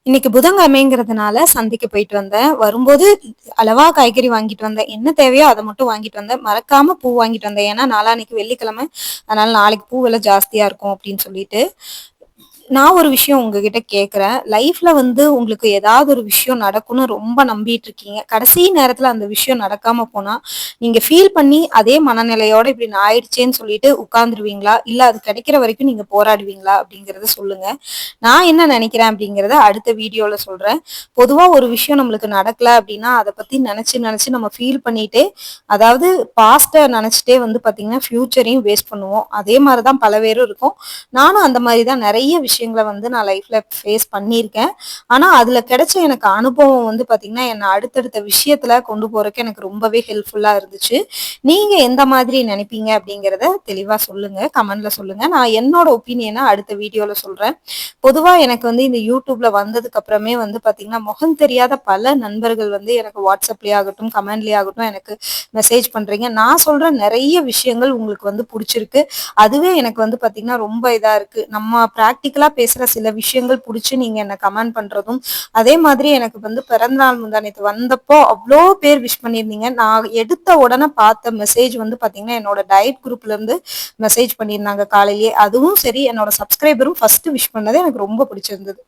இன்னைக்கு புதன்கிழமைங்கிறதுனால சந்தைக்கு போயிட்டு வந்தேன். வரும்போது அளவா காய்கறி வாங்கிட்டு வந்தேன். என்ன தேவையோ அத மட்டும் வாங்கிட்டு வந்தேன். மறக்காம பூ வாங்கிட்டு வந்தேன். ஏன்னா நாளான்னைக்கு வெள்ளிக்கிழமை. அதனால நாளைக்கு பூ விலை ஜாஸ்தியா இருக்கும் அப்படின்னு சொல்லிட்டு. நான் ஒரு விஷயம் உங்ககிட்ட கேட்கிறேன். லைஃப்ல உங்களுக்கு ஏதாவது ஒரு விஷயம் நடக்கும்னு ரொம்ப நம்பிட்டு இருக்கீங்க. கடைசி நேரத்துல அந்த விஷயம் நடக்காம போனா, நீங்க ஃபீல் பண்ணி அதே மனநிலையோட இப்படி நான் ஆயிடுச்சேன்னு சொல்லிட்டு உட்கார்ந்துருவீங்களா? இல்ல அது கிடைக்கிற வரைக்கும் நீங்க போராடுவீங்களா? அப்படிங்கிறத சொல்லுங்க. நான் என்ன நினைக்கிறேன் அப்படிங்கிறத அடுத்த வீடியோல சொல்றேன். பொதுவா ஒரு விஷயம் நம்மளுக்கு நடக்கல அப்படின்னா, அத பத்தி நெனச்சு நெனச்சு நம்ம ஃபீல் பண்ணிட்டே, அதாவது பாஸ்ட்ட நெனச்சுட்டே பாத்தீங்கன்னா, ஃபியூச்சரையும் வேஸ்ட் பண்ணுவோம். அதே மாரி தான் பல பேரும் இருக்கும். நானும் அந்த மாரி தான் நெறைய விஷயங்கள நான் லைஃப்ல ஃபேஸ் பண்ணியிருக்கேன். ஆனா, அதுல கிடைச்ச எனக்கு அனுபவம் பாத்தீங்கன்னா, என்ன அடுத்தடுத்த விஷயத்துல கொண்டு போறக்கு எனக்கு ரொம்பவே ஹெல்ப்ஃபுல்லா இருந்துச்சு. நீங்க எந்த மாதிரி நெனைப்பீங்க அப்படிங்கிறத தெளிவா சொல்லுங்க. கமெண்ட்ல சொல்லுங்க. நான் என்னோட ஒப்பீனியன அடுத்த வீடியோல சொல்றேன். பொதுவா எனக்கு இந்த யூடியூப்ல வந்ததுக்கு அப்புறமே பாத்தீங்கன்னா, முகம் தெரியாத பல நண்பர்கள் எனக்கு வாட்ஸ்அப்லயே ஆகட்டும், கமெண்ட்லயே ஆகட்டும் எனக்கு மெசேஜ் பண்றீங்க. நான் சொல்ற நெறைய விஷயங்கள் உங்களுக்கு புடிச்சிருக்கு. அதுவே எனக்கு பாத்தீங்கன்னா, ரொம்ப இதா இருக்கு. நம்ம பிராக்டிகலா பேசுற சில விஷயங்கள் புடிச்சு நீங்க என்ன கமெண்ட் பண்றதும், அதே மாதிரி எனக்கு பிறந்தநாள் முந்தானேத்து வந்தப்போ அவ்ளோ பேர் விஷ் பண்ணியிருந்தீங்க. நான் எடுத்த உடனே பார்த்த மெசேஜ் பாத்தீங்கன்னா, என்னோட டயட் குரூப்ல இருந்து மெசேஜ் பண்ணியிருந்தாங்க காலையிலேயே. அதுவும் சரி, என்னோட சப்ஸ்கிரைபரும் ஃபர்ஸ்ட் விஷ் பண்ணது எனக்கு ரொம்ப பிடிச்சிருந்தது.